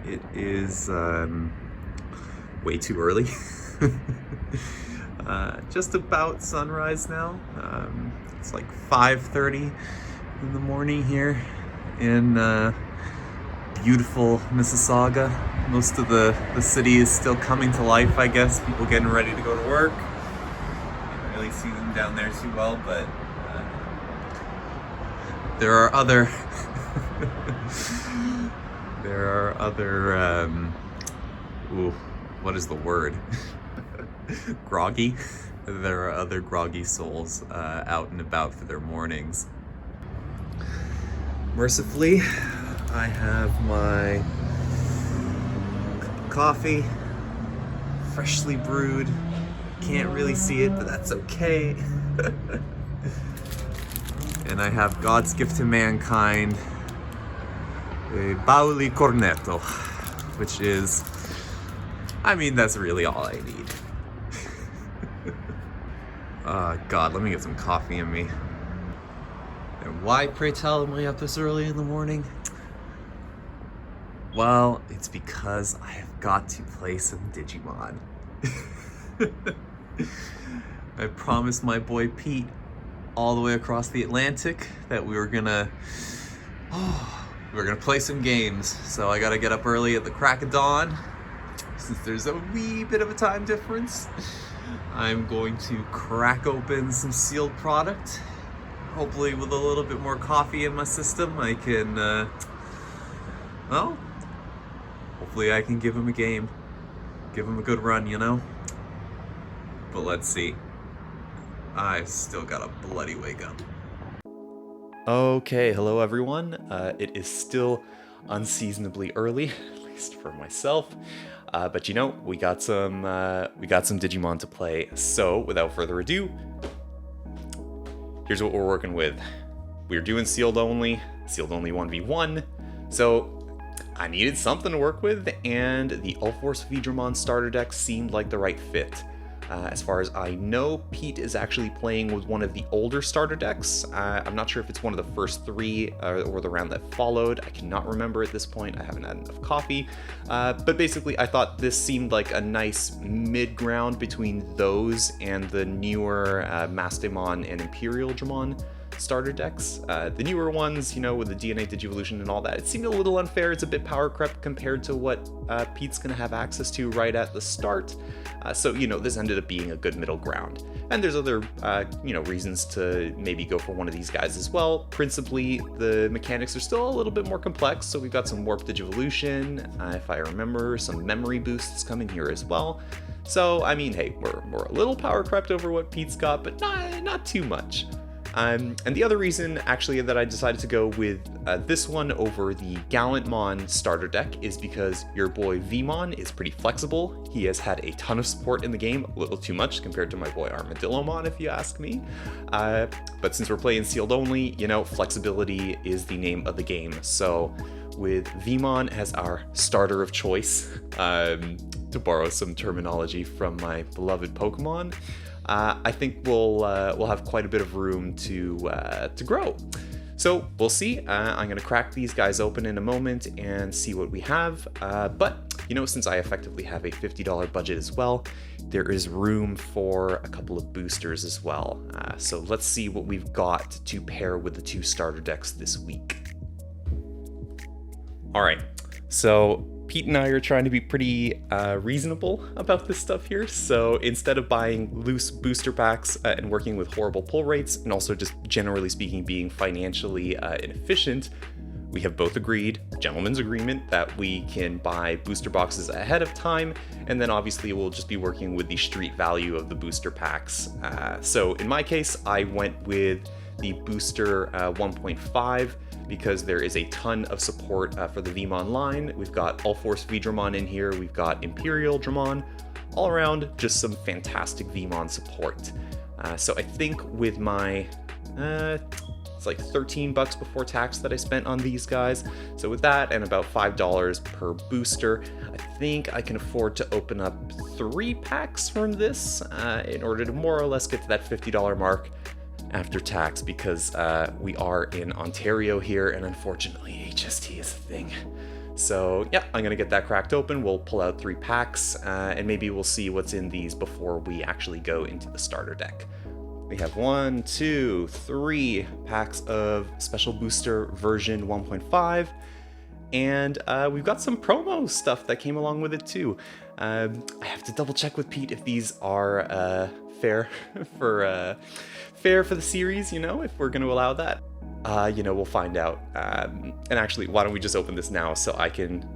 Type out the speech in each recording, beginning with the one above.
It is way too early. Just about sunrise now. It's like 5:30 in the morning here in beautiful Mississauga. Most of the city is still coming to life, I guess. People getting ready to go to work. Can't really see them down there too well, but there are other what is the word? Groggy. There are other groggy souls out and about for their mornings. Mercifully, I have my cup of coffee, freshly brewed. Can't really see it, but that's okay. And I have God's gift to mankind, a Bauli Cornetto, which is, that's really all I need. God, let me get some coffee in me. And why, pray tell, am I up this early in the morning? Well, it's because I have got to play some Digimon. I promised my boy Pete all the way across the Atlantic that we were gonna play some games. So I gotta get up early at the crack of dawn. Since there's a wee bit of a time difference, I'm going to crack open some sealed product. Hopefully with a little bit more coffee in my system, I can, hopefully I can give him a game. Give him a good run, But let's see. I've still got a bloody wake up. Okay, hello everyone. It is still unseasonably early, at least for myself. But we got some Digimon to play. So without further ado, here's what we're working with. We're doing sealed only 1v1. So I needed something to work with, and the All-Force Vidramon starter deck seemed like the right fit. As far as I know, Pete is actually playing with one of the older starter decks. I'm not sure if it's one of the first three or the round that followed. I cannot remember at this point. I haven't had enough coffee. But basically, I thought this seemed like a nice mid-ground between those and the newer Mastemon and Imperial Dramon starter decks. The newer ones, with the DNA Digivolution and all that, it seemed a little unfair. It's a bit power crept compared to what Pete's going to have access to right at the start. So this ended up being a good middle ground. And there's other, reasons to maybe go for one of these guys as well. Principally, the mechanics are still a little bit more complex, so we've got some Warp Digivolution, if I remember, some memory boosts coming here as well. So, hey, we're a little power crept over what Pete's got, but not too much. And the other reason, actually, that I decided to go with this one over the Gallantmon starter deck is because your boy Vmon is pretty flexible. He has had a ton of support in the game, a little too much compared to my boy Armadillomon, if you ask me. But since we're playing sealed only, flexibility is the name of the game. So with Vmon as our starter of choice, to borrow some terminology from my beloved Pokemon, I think we'll have quite a bit of room to grow. So we'll see. I'm going to crack these guys open in a moment and see what we have. But since I effectively have a $50 budget as well, there is room for a couple of boosters as well. So let's see what we've got to pair with the two starter decks this week. All right. So Pete and I are trying to be pretty reasonable about this stuff here. So instead of buying loose booster packs and working with horrible pull rates, and also just generally speaking being financially inefficient, we have both agreed, gentleman's agreement, that we can buy booster boxes ahead of time, and then obviously we'll just be working with the street value of the booster packs. So in my case, I went with the booster 1.5, because there is a ton of support for the Vmon line. We've got All-Force Vidramon in here, we've got Imperial Dramon, all around just some fantastic Vmon support. So I think with my, it's like $13 before tax that I spent on these guys. So with that and about $5 per booster, I think I can afford to open up 3 packs from this in order to more or less get to that $50 mark after tax, because we are in Ontario here, and unfortunately HST is a thing. So yeah, I'm gonna get that cracked open. We'll pull out 3 packs, and maybe we'll see what's in these before we actually go into the starter deck. We have 1, 2, 3 packs of Special Booster version 1.5, and we've got some promo stuff that came along with it too. I have to double check with Pete if these are fair for the series, you know, if we're going to allow that. You know, we'll find out. And actually, why don't we just open this now so I can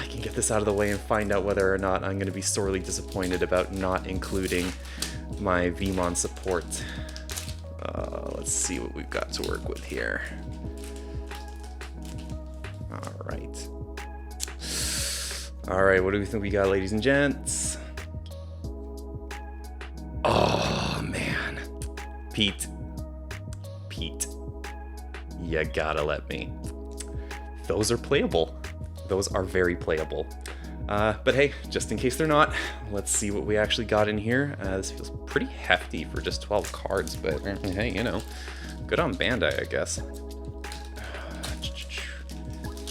get this out of the way and find out whether or not I'm going to be sorely disappointed about not including my Vmon support. Let's see what we've got to work with here. Alright, what do we think we got, ladies and gents? Oh, man. Pete, you gotta let me. Those are playable. Those are very playable. But hey, just in case they're not, let's see what we actually got in here. This feels pretty hefty for just 12 cards, but hey, you know, good on Bandai, I guess.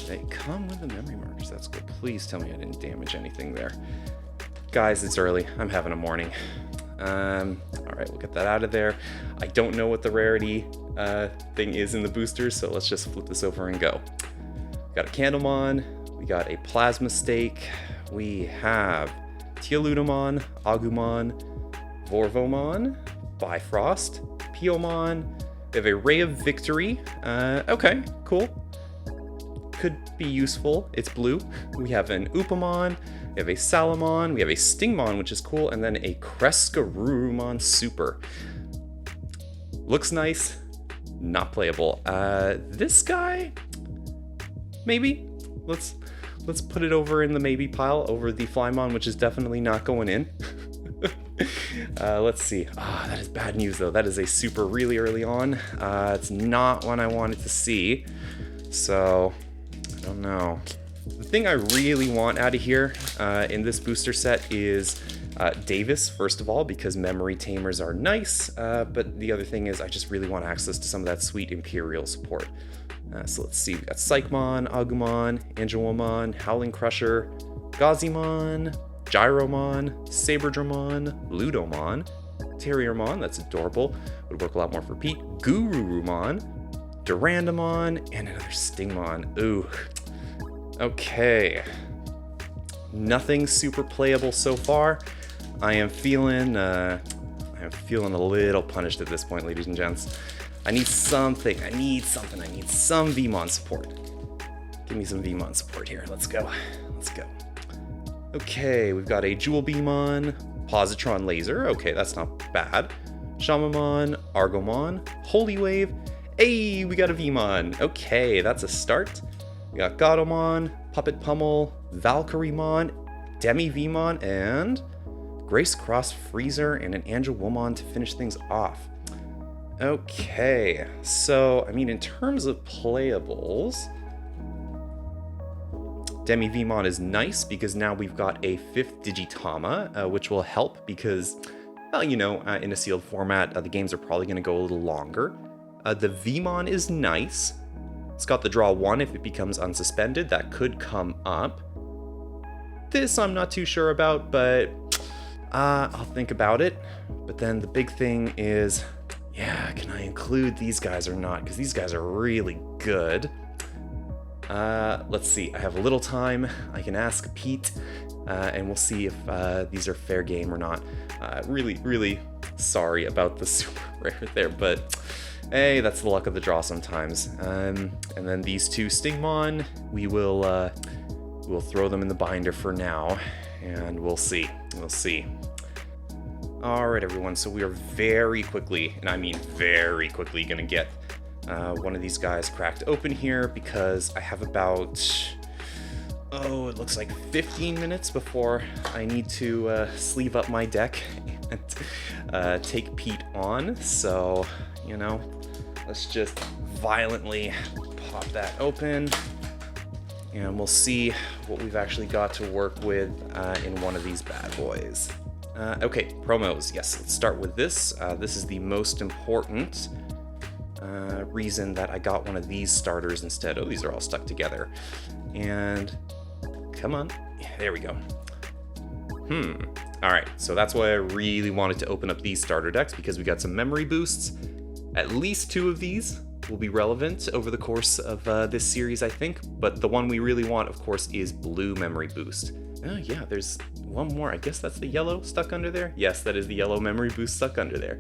They come with the memory markers, that's good. Please tell me I didn't damage anything there. Guys, it's early, I'm having a morning. Alright, we'll get that out of there. I don't know what the rarity thing is in the boosters, so let's just flip this over and go. Got a Candlemon, we got a Plasma Stake, we have Teoludamon, Agumon, Vorvomon, Bifrost, Piomon, we have a Ray of Victory, okay, cool. Could be useful, it's blue. We have an Upamon, we have a Salamon, we have a Stingmon, which is cool, and then a Crescarurumon Super. Looks nice, not playable. This guy, maybe? Let's put it over in the maybe pile over the Flymon, which is definitely not going in. Let's see. That is bad news though. That is a super really early on. It's not one I wanted to see. So, I don't know. The thing I really want out of here in this booster set is Davis, first of all, because memory tamers are nice, but the other thing is I just really want access to some of that sweet Imperial support. So let's see, we got Psychmon, Agumon, Angelomon, Howling Crusher, Gazimon, Gyromon, Saberdramon, Ludomon, Terriermon, that's adorable, would work a lot more for Pete, Gururumon, Durandamon, and another Stingmon. Ooh. Okay. Nothing super playable so far. I am feeling a little punished at this point, ladies and gents. I need something. I need some Vmon support. Give me some Vmon support here. Let's go. Okay, we've got a Jewel Beamon, Positron Laser. Okay, that's not bad. Shamamon, Argomon, Holy Wave. Hey, we got a Vmon. Okay, that's a start. We got Godomon, Puppet Pummel, Valkyremon, Demi Vmon, and Grace Cross Freezer and an Angelomon to finish things off. Okay, so, I mean, in terms of playables, Demi Vmon is nice because now we've got a 5th Digitama, which will help because, well, you know, in a sealed format, the games are probably going to go a little longer. The Vmon is nice. It's got the draw 1 if it becomes unsuspended. That could come up. This I'm not too sure about, but I'll think about it. But then the big thing is, yeah, can I include these guys or not? Because these guys are really good. Let's see. I have a little time. I can ask Pete, and we'll see if these are fair game or not. Really sorry about the super rare there, but hey, that's the luck of the draw sometimes. And then these 2 Stingmon, we'll throw them in the binder for now, and we'll see. Alright everyone, so we are very quickly, and I mean very quickly, gonna get one of these guys cracked open here because I have about, it looks like 15 minutes before I need to sleeve up my deck and take Pete on. So, you know, let's just violently pop that open and we'll see what we've actually got to work with in one of these bad boys. Okay, promos. Yes, let's start with this. This is the most important. reason that I got one of these starters instead. Oh, these are all stuck together. And come on, there we go. All right, so that's why I really wanted to open up these starter decks, because we got some memory boosts. At least 2 of these will be relevant over the course of this series, I think. But the one we really want, of course, is blue memory boost. Oh yeah, there's one more. I guess that's the yellow stuck under there. Yes, that is the yellow memory boost stuck under there.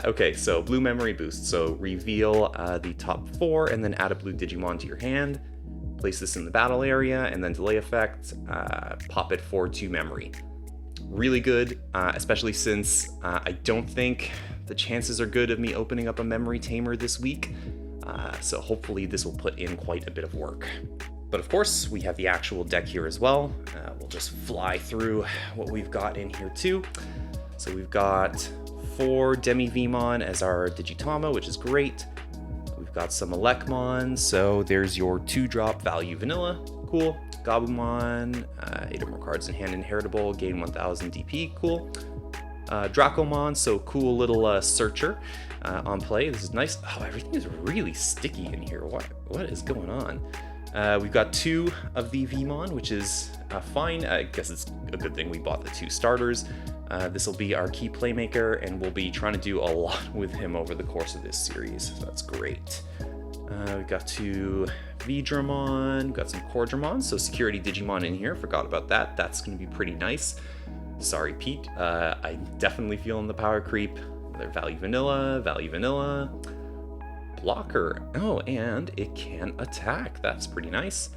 Okay, so blue memory boost. So reveal the top 4 and then add a blue Digimon to your hand. Place this in the battle area, and then delay effect, pop it forward to memory. Really good, especially since I don't think the chances are good of me opening up a memory tamer this week. So hopefully this will put in quite a bit of work. But of course, we have the actual deck here as well. We'll just fly through what we've got in here too. So we've got 4 Demi Vmon as our Digitama, which is great. We've got some Elecmon, so there's your 2-drop value vanilla, cool. Gabumon, 8 or more cards in hand, inheritable, gain 1000 DP, cool. Dracomon, so cool little searcher on play. This is nice. Oh, everything is really sticky in here. What is going on? We've got 2 of the Vmon, which is fine. I guess it's a good thing we bought the 2 starters. This will be our key playmaker, and we'll be trying to do a lot with him over the course of this series, so that's great. We've got 2 Vidramon, we've got some Cordramon, so security Digimon in here, forgot about that. That's going to be pretty nice. Sorry, Pete. I'm definitely feeling the power creep. Another value vanilla. Blocker. Oh, and it can attack. That's pretty nice.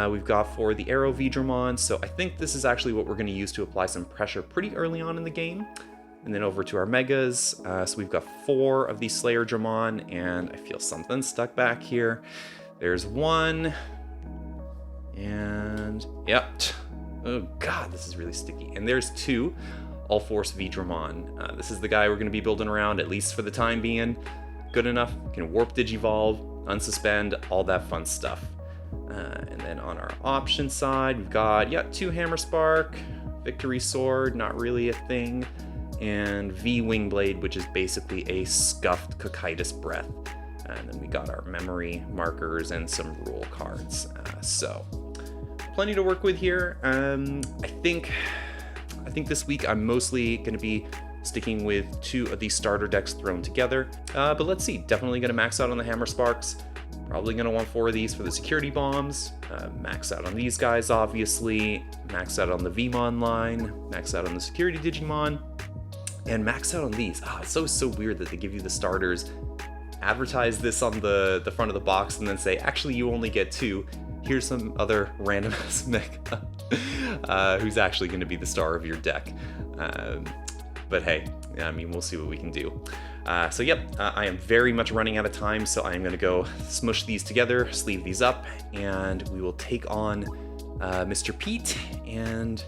We've got for the Arrow Vidramon, so I think this is actually what we're going to use to apply some pressure pretty early on in the game. And then over to our Megas, so we've got 4 of these Slayer Dramon, and I feel something stuck back here. There's 1, and yep. Oh god, this is really sticky. And there's 2 All-Force Vidramon. This is the guy we're going to be building around, at least for the time being. Good enough, can warp Digivolve, unsuspend, all that fun stuff. And then on our option side, we've got, 2 Hammer Spark, Victory Sword, not really a thing, and V Wingblade, which is basically a scuffed Cocytus Breath. And then we got our memory markers and some rule cards. So plenty to work with here. I think this week I'm mostly going to be sticking with 2 of these starter decks thrown together. But let's see, definitely going to max out on the Hammer Sparks. Probably going to want 4 of these for the security bombs. Max out on these guys, obviously. Max out on the Vmon line. Max out on the security Digimon. And max out on these. It's so weird that they give you the starters, advertise this on the front of the box, and then say, actually, you only get 2. Here's some other random ass mega who's actually going to be the star of your deck. But hey, I mean, we'll see what we can do. So yep, I am very much running out of time, so I'm going to go smush these together, sleeve these up, and we will take on Mr. Pete, and,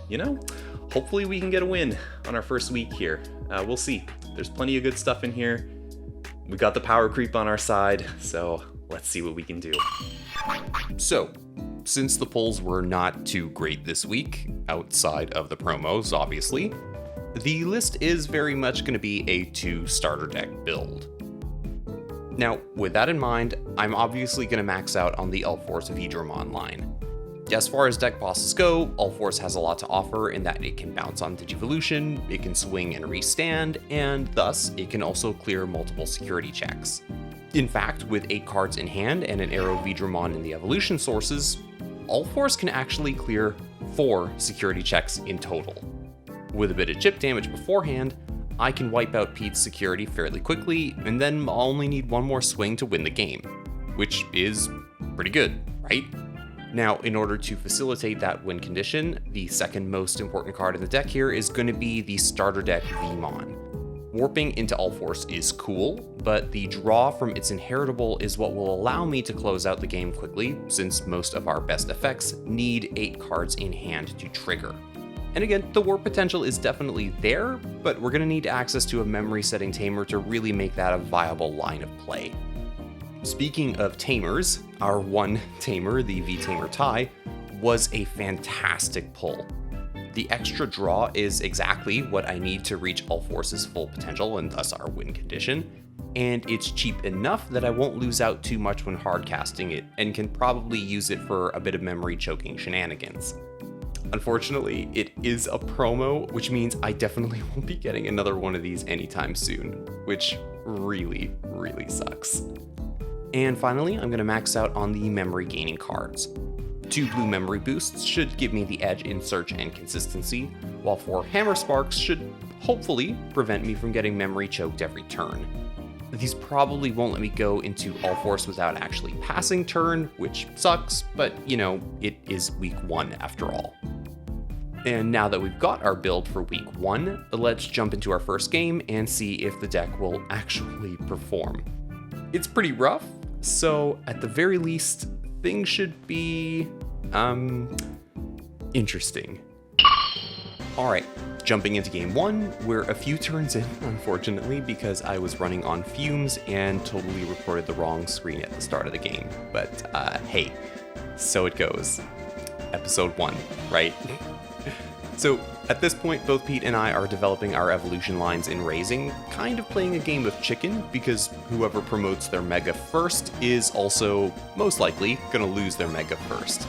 hopefully we can get a win on our first week here. We'll see. There's plenty of good stuff in here. We got the power creep on our side, so let's see what we can do. So, since the pulls were not too great this week, outside of the promos, obviously, the list is very much going to be a 2 starter deck build. Now, with that in mind, I'm obviously going to max out on the All-Force Vidramon line. As far as deck bosses go, All-Force has a lot to offer in that it can bounce on Digivolution, it can swing and restand, and thus, it can also clear multiple security checks. In fact, with 8 cards in hand and an Arrow Vidramon in the evolution sources, All-Force can actually clear 4 security checks in total. With a bit of chip damage beforehand, I can wipe out Pete's security fairly quickly, and then I'll only need 1 more swing to win the game, which is pretty good, right? Now, in order to facilitate that win condition, the second most important card in the deck here is going to be the starter deck Vmon. Warping into All-Force is cool, but the draw from its inheritable is what will allow me to close out the game quickly, since most of our best effects need 8 cards in hand to trigger. And again, the warp potential is definitely there, but we're going to need access to a memory setting tamer to really make that a viable line of play. Speaking of tamers, our 1 tamer, the V-Tamer Tai, was a fantastic pull. The extra draw is exactly what I need to reach All-Force's full potential and thus our win condition, and it's cheap enough that I won't lose out too much when hard casting it, and can probably use it for a bit of memory choking shenanigans. Unfortunately, it is a promo, which means I definitely won't be getting another one of these anytime soon, which really, really sucks. And finally, I'm going to max out on the memory gaining cards. 2 blue memory boosts should give me the edge in search and consistency, while 4 hammer sparks should hopefully prevent me from getting memory choked every turn. These probably won't let me go into all force without actually passing turn, which sucks, but it is week 1 after all. And now that we've got our build for week 1, let's jump into our first game and see if the deck will actually perform. It's pretty rough, so at the very least, things should be, interesting. Alright, jumping into game 1, we're a few turns in, unfortunately, because I was running on fumes and totally recorded the wrong screen at the start of the game. But, hey, so it goes. Episode 1, right? So, at this point, both Pete and I are developing our evolution lines in Raising, kind of playing a game of chicken, because whoever promotes their Mega first is also, most likely, gonna lose their Mega first.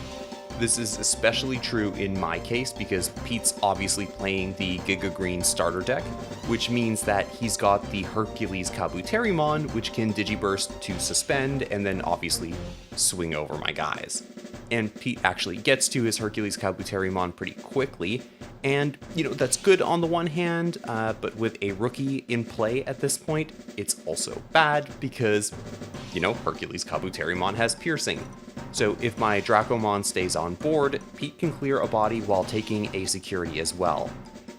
This is especially true in my case because Pete's obviously playing the Giga Green starter deck, which means that he's got the Hercules Kabuterimon, which can Digiburst to suspend and then obviously swing over my guys. And Pete actually gets to his Hercules Kabuterimon pretty quickly, and that's good on the one hand, but with a rookie in play at this point, it's also bad because, Hercules Kabuterimon has piercing. So if my Dracomon stays on board, Pete can clear a body while taking a security as well.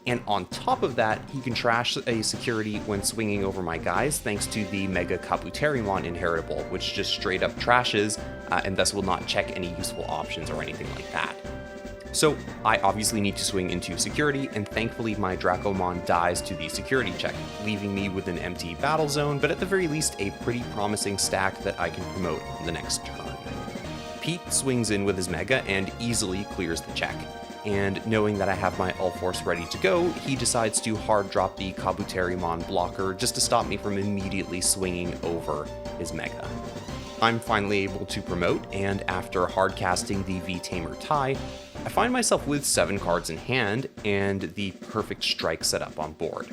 And on top of that, he can trash a security when swinging over my guys thanks to the Mega Kabuterimon inheritable, which just straight up trashes and thus will not check any useful options or anything like that. So I obviously need to swing into security, and thankfully my Dracomon dies to the security check, leaving me with an empty battle zone, but at the very least a pretty promising stack that I can promote on the next turn. Pete swings in with his Mega and easily clears the check. And knowing that I have my All-Force ready to go, he decides to hard drop the Kabuterimon blocker just to stop me from immediately swinging over his Mega. I'm finally able to promote, and after hard casting the V-Tamer tie, I find myself with 7 cards in hand and the perfect strike setup on board.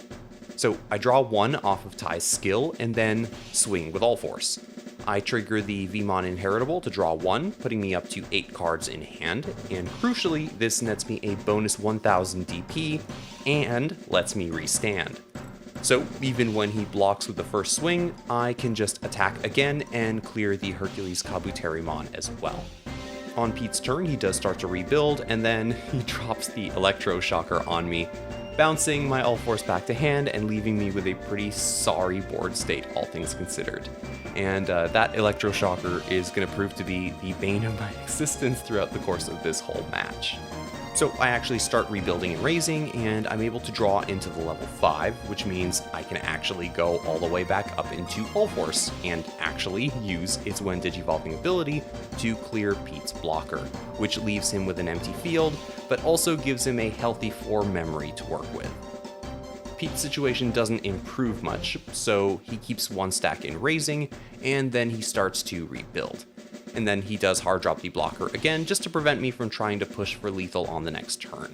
So I draw 1 off of Tai's skill and then swing with All-Force. I trigger the Vmon Inheritable to draw 1, putting me up to 8 cards in hand, and crucially, this nets me a bonus 1000 DP and lets me restand. So even when he blocks with the first swing, I can just attack again and clear the Hercules Kabuterimon as well. On Pete's turn, he does start to rebuild, and then he drops the Electroshocker on me, bouncing my All-Force back to hand and leaving me with a pretty sorry board state, all things considered. And that Electroshocker is going to prove to be the bane of my existence throughout the course of this whole match. So I actually start rebuilding and raising, and I'm able to draw into the level 5, which means I can actually go all the way back up into All-Force, and actually use its When Digivolving ability to clear Pete's blocker, which leaves him with an empty field, but also gives him a healthy 4 memory to work with. Pete's situation doesn't improve much, so he keeps 1 stack in raising, and then he starts to rebuild. And then he does hard drop the blocker again, just to prevent me from trying to push for lethal on the next turn.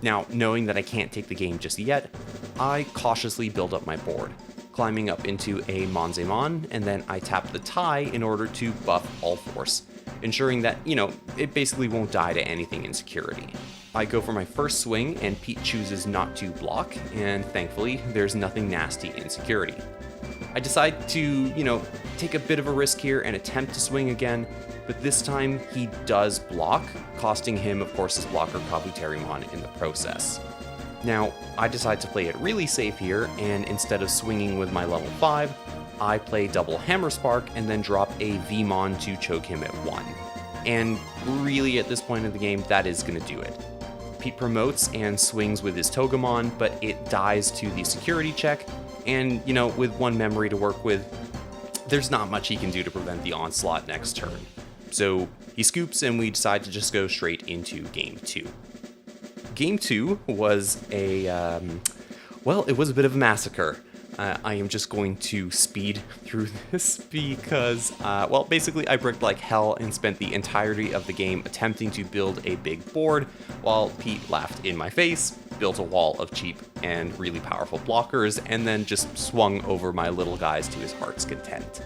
Now, knowing that I can't take the game just yet, I cautiously build up my board, climbing up into a Monzemon, and then I tap the tie in order to buff All-Force, ensuring that, it basically won't die to anything in security. I go for my first swing, and Pete chooses not to block, and thankfully, there's nothing nasty in security. I decide to, take a bit of a risk here and attempt to swing again, but this time he does block, costing him, of course, his blocker Kabuterimon in the process. Now, I decide to play it really safe here, and instead of swinging with my level 5, I play double Hammer Spark and then drop a Vmon to choke him at 1. And really, at this point in the game, that is going to do it. Pete promotes and swings with his Togemon, but it dies to the security check, and, with 1 memory to work with, there's not much he can do to prevent the onslaught next turn. So he scoops, and we decide to just go straight into Game 2. Game 2 was it was a bit of a massacre. I am just going to speed through this because, well, basically I bricked like hell and spent the entirety of the game attempting to build a big board while Pete laughed in my face, built a wall of cheap and really powerful blockers, and then just swung over my little guys to his heart's content.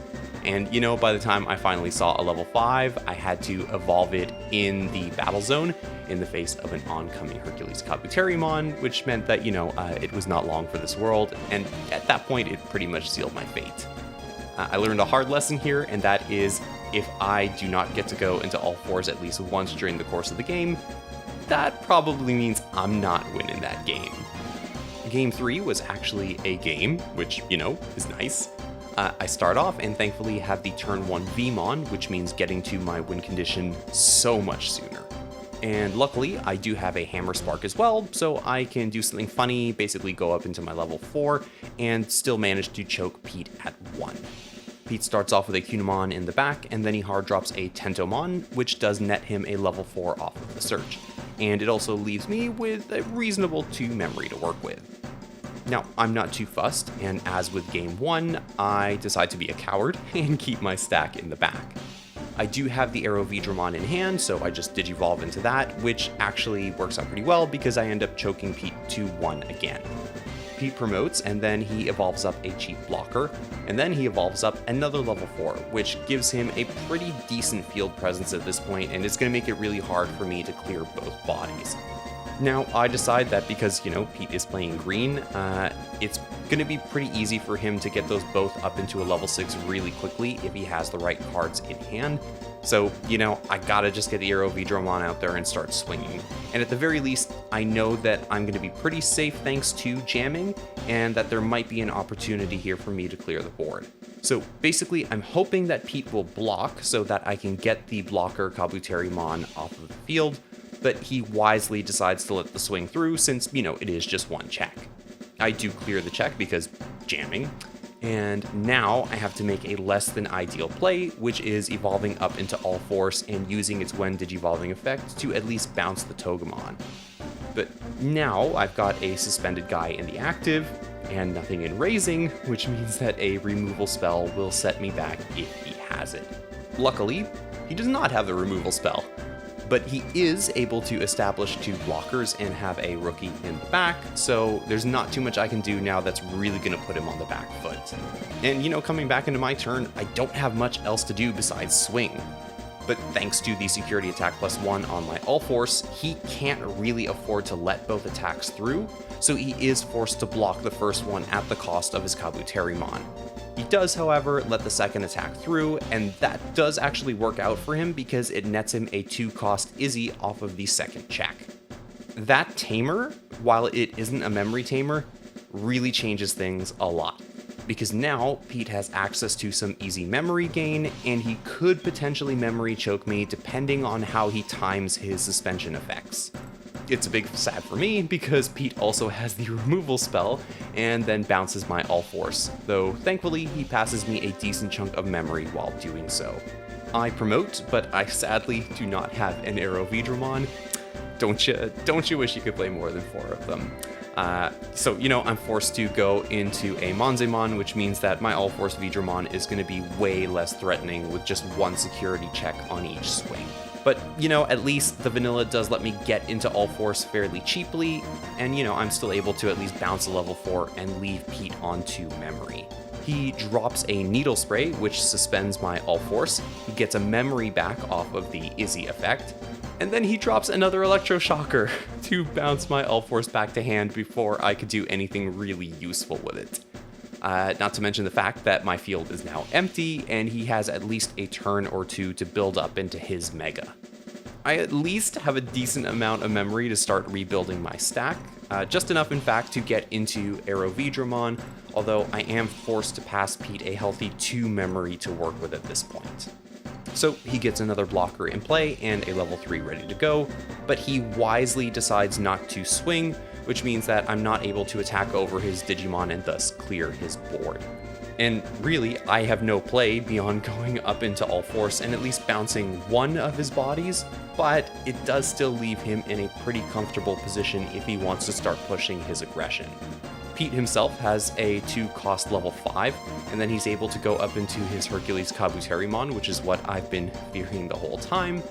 And you know, by the time I finally saw a level 5, I had to evolve it in the battle zone in the face of an oncoming Hercules Kabuterimon, which meant that, you know, it was not long for this world, and at that point it pretty much sealed my fate. I learned a hard lesson here, and that is, if I do not get to go into all fours at least once during the course of the game, that probably means I'm not winning that game. Game 3 was actually a game, which, you know, is nice. I start off and thankfully have the turn 1 Vmon, which means getting to my win condition so much sooner. And luckily, I do have a Hammer Spark as well, so I can do something funny, basically go up into my level 4, and still manage to choke Pete at 1. Pete starts off with a Cunimon in the back, and then he hard drops a Tentomon, which does net him a level 4 off of the search. And it also leaves me with a reasonable 2 memory to work with. Now, I'm not too fussed, and as with game 1, I decide to be a coward and keep my stack in the back. I do have the Arrow Vidramon in hand, so I just Digivolve into that, which actually works out pretty well because I end up choking Pete to 1 again. Pete promotes, and then he evolves up a cheap blocker, and then he evolves up another level 4, which gives him a pretty decent field presence at this point, and it's going to make it really hard for me to clear both bodies. Now, I decide that because, you know, Pete is playing green, it's going to be pretty easy for him to get those both up into a level 6 really quickly if he has the right cards in hand. So, you know, I gotta just get the Arrow Vidramon out there and start swinging. And at the very least, I know that I'm going to be pretty safe thanks to jamming, and that there might be an opportunity here for me to clear the board. So basically, I'm hoping that Pete will block so that I can get the blocker Kabuterimon off of the field, but he wisely decides to let the swing through since, you know, it is just 1 check. I do clear the check because jamming, and now I have to make a less than ideal play, which is evolving up into all fours and using its when digivolving effect to at least bounce the Togemon. But now I've got a suspended guy in the active, and nothing in raising, which means that a removal spell will set me back if he has it. Luckily, he does not have the removal spell, but he is able to establish 2 blockers and have a rookie in the back, so there's not too much I can do now that's really going to put him on the back foot. And, you know, coming back into my turn, I don't have much else to do besides swing. But thanks to the security attack +1 on my all force, he can't really afford to let both attacks through, so he is forced to block the first one at the cost of his Kabuterimon. He does, however, let the second attack through, and that does actually work out for him because it nets him a 2-cost Izzy off of the second check. That tamer, while it isn't a memory tamer, really changes things a lot, because now Pete has access to some easy memory gain, and he could potentially memory choke me depending on how he times his suspension effects. It's a big sad for me because Pete also has the removal spell and then bounces my all force, though thankfully he passes me a decent chunk of memory while doing so. I promote, but I sadly do not have an Arrow Vidramon. Don't you wish you could play more than 4 of them? So, you know, I'm forced to go into a Monzemon, which means that my all force Vidramon is going to be way less threatening with just 1 security check on each swing. But, you know, at least the vanilla does let me get into all fours fairly cheaply, and, you know, I'm still able to at least bounce a level 4 and leave Pete onto memory. He drops a Needle Spray, which suspends my all force. He gets a memory back off of the Izzy effect, and then he drops another Electroshocker to bounce my all force back to hand before I could do anything really useful with it. Not to mention the fact that my field is now empty, and he has at least a turn or 2 to build up into his Mega. I at least have a decent amount of memory to start rebuilding my stack, just enough in fact to get into Arrow Vidramon, although I am forced to pass Pete a healthy 2 memory to work with at this point. So he gets another blocker in play and a level 3 ready to go, but he wisely decides not to swing, which means that I'm not able to attack over his Digimon and thus clear his board. And really, I have no play beyond going up into all force and at least bouncing 1 of his bodies, but it does still leave him in a pretty comfortable position if he wants to start pushing his aggression. Pete himself has a 2-cost level 5, and then he's able to go up into his Hercules Kabuterimon, which is what I've been fearing the whole time,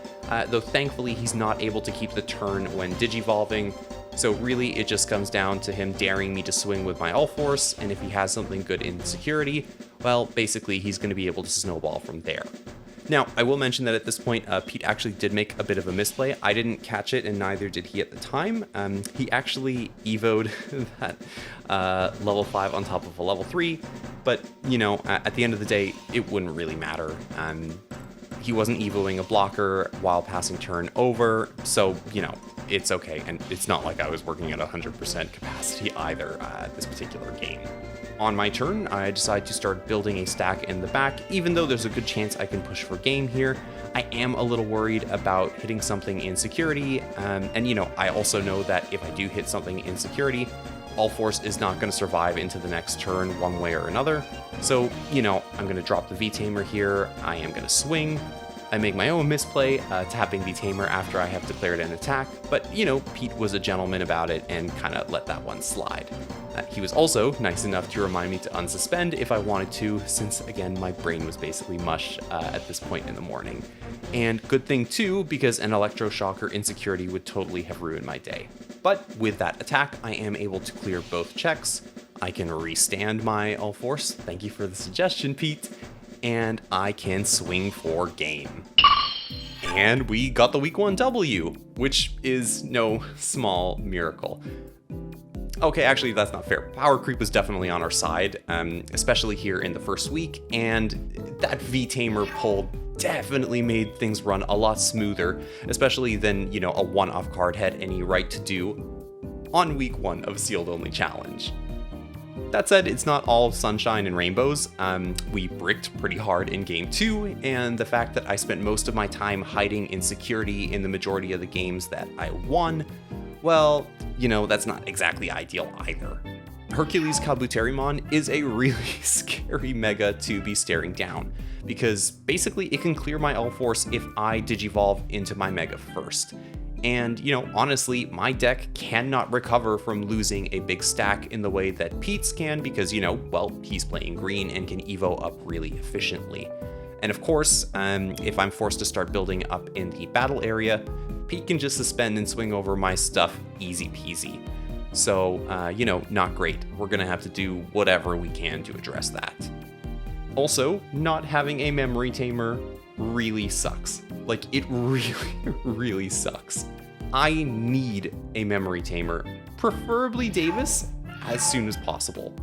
though thankfully he's not able to keep the turn when digivolving, so really it just comes down to him daring me to swing with my All-Force, and if he has something good in security, well, basically he's going to be able to snowball from there. Now, I will mention that at this point, Pete actually did make a bit of a misplay. I didn't catch it, and neither did he at the time. He actually evoed that level 5 on top of a level 3, but, you know, at the end of the day, it wouldn't really matter. He wasn't evoing a blocker while passing turn over, so, you know, it's okay, and it's not like I was working at 100% capacity either this particular game. On my turn, I decide to start building a stack in the back, even though there's a good chance I can push for game here. I am a little worried about hitting something in security, and you know, I also know that if I do hit something in security, All-Force is not going to survive into the next turn one way or another. So, you know, I'm going to drop the V-Tamer here, I am going to swing. I make my own misplay, tapping the Tamer after I have declared an attack, but, you know, Pete was a gentleman about it and kind of let that one slide. He was also nice enough to remind me to unsuspend if I wanted to, since, again, my brain was basically mush at this point in the morning. And good thing, too, because an electroshocker insecurity would totally have ruined my day. But with that attack, I am able to clear both checks. I can restand my All-Force, thank you for the suggestion, Pete, and I can swing for game. And we got the week 1 W, which is no small miracle. Okay, actually, that's not fair. Power creep was definitely on our side, especially here in the first week, and that V-Tamer pull definitely made things run a lot smoother, especially than, you know, a one-off card had any right to do on week 1 of Sealed Only Challenge. That said, it's not all sunshine and rainbows. We bricked pretty hard in game 2, and the fact that I spent most of my time hiding in security in the majority of the games that I won, well, you know, that's not exactly ideal either. Hercules Kabuterimon is a really scary mega to be staring down, because basically it can clear my All-Force if I digivolve into my mega first. And, you know, honestly, my deck cannot recover from losing a big stack in the way that Pete's can because, you know, well, he's playing green and can evo up really efficiently. And of course, if I'm forced to start building up in the battle area, Pete can just suspend and swing over my stuff easy peasy. So, you know, not great. We're gonna have to do whatever we can to address that. Also, not having a memory tamer really sucks. Like, it really, really sucks. I need a memory tamer, preferably Davis, as soon as possible.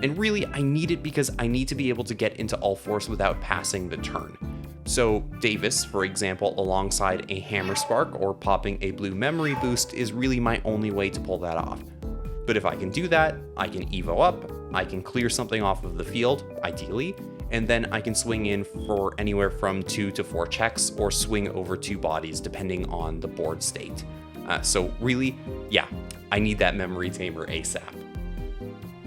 And really, I need it because I need to be able to get into All-Force without passing the turn. So Davis, for example, alongside a Hammer Spark or popping a blue memory boost is really my only way to pull that off. But if I can do that, I can evo up, I can clear something off of the field, ideally, and then I can swing in for anywhere from 2 to 4 checks or swing over 2 bodies depending on the board state. So really, yeah, I need that memory tamer ASAP.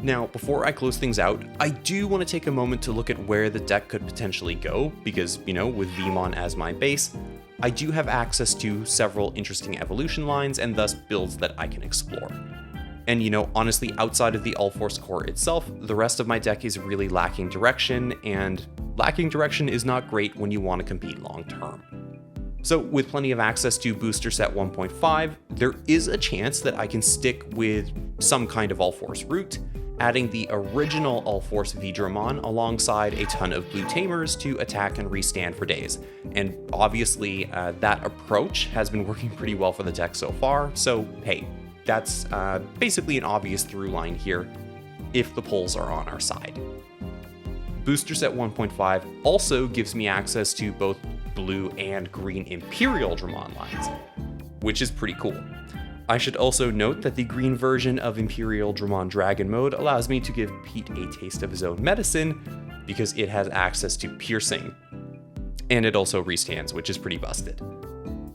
Now, before I close things out, I do want to take a moment to look at where the deck could potentially go, because, you know, with Vmon as my base, I do have access to several interesting evolution lines and thus builds that I can explore. And, you know, honestly, outside of the All-Force core itself, the rest of my deck is really lacking direction, and lacking direction is not great when you want to compete long-term. So with plenty of access to Booster Set 1.5, there is a chance that I can stick with some kind of All-Force route, adding the original All-Force Vidramon alongside a ton of blue tamers to attack and restand for days. And obviously, that approach has been working pretty well for the deck so far, so hey, that's basically an obvious through line here, if the polls are on our side. Booster Set 1.5 also gives me access to both blue and green Imperial Dramon lines, which is pretty cool. I should also note that the green version of Imperial Dramon Dragon Mode allows me to give Pete a taste of his own medicine because it has access to piercing, and it also restands, which is pretty busted.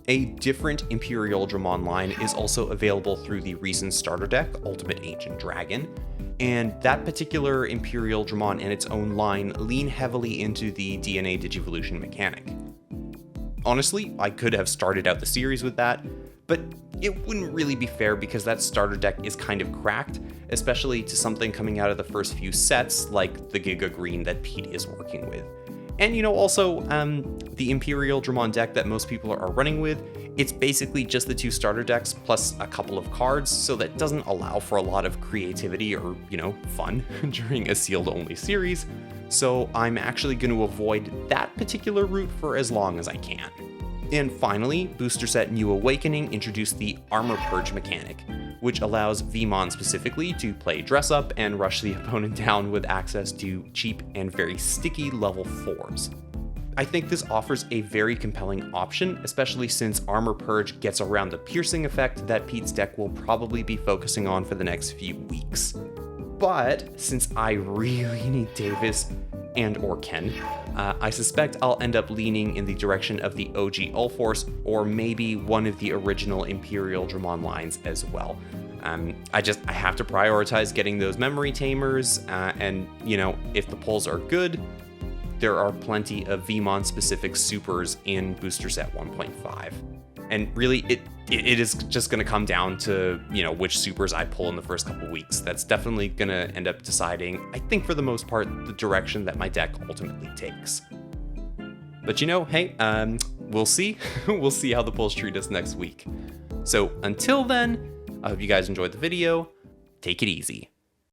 A different Imperial Dramon line is also available through the recent starter deck, Ultimate Ancient Dragon, and that particular Imperial Dramon and its own line lean heavily into the DNA Digivolution mechanic. Honestly, I could have started out the series with that, But it wouldn't really be fair because that starter deck is kind of cracked, especially to something coming out of the first few sets like the Giga Green that Pete is working with. And also, the Imperial Dramon deck that most people are running with, it's basically just the 2 starter decks plus a couple of cards, so that doesn't allow for a lot of creativity or, fun during a sealed only series. So I'm actually going to avoid that particular route for as long as I can. And finally, Booster Set New Awakening introduced the Armor Purge mechanic, which allows Vmon specifically to play Dress Up and rush the opponent down with access to cheap and very sticky level 4s. I think this offers a very compelling option, especially since Armor Purge gets around the piercing effect that Pete's deck will probably be focusing on for the next few weeks. But since I really need Davis and or Ken, I suspect I'll end up leaning in the direction of the OG Ulforce or maybe one of the original Imperial Dramon lines as well. I have to prioritize getting those memory tamers, and if the pulls are good, there are plenty of Vmon specific supers in Booster Set 1.5. And really, it is just going to come down to, which supers I pull in the first couple weeks. That's definitely going to end up deciding, I think for the most part, the direction that my deck ultimately takes. But hey, we'll see. We'll see how the pulls treat us next week. So until then, I hope you guys enjoyed the video. Take it easy.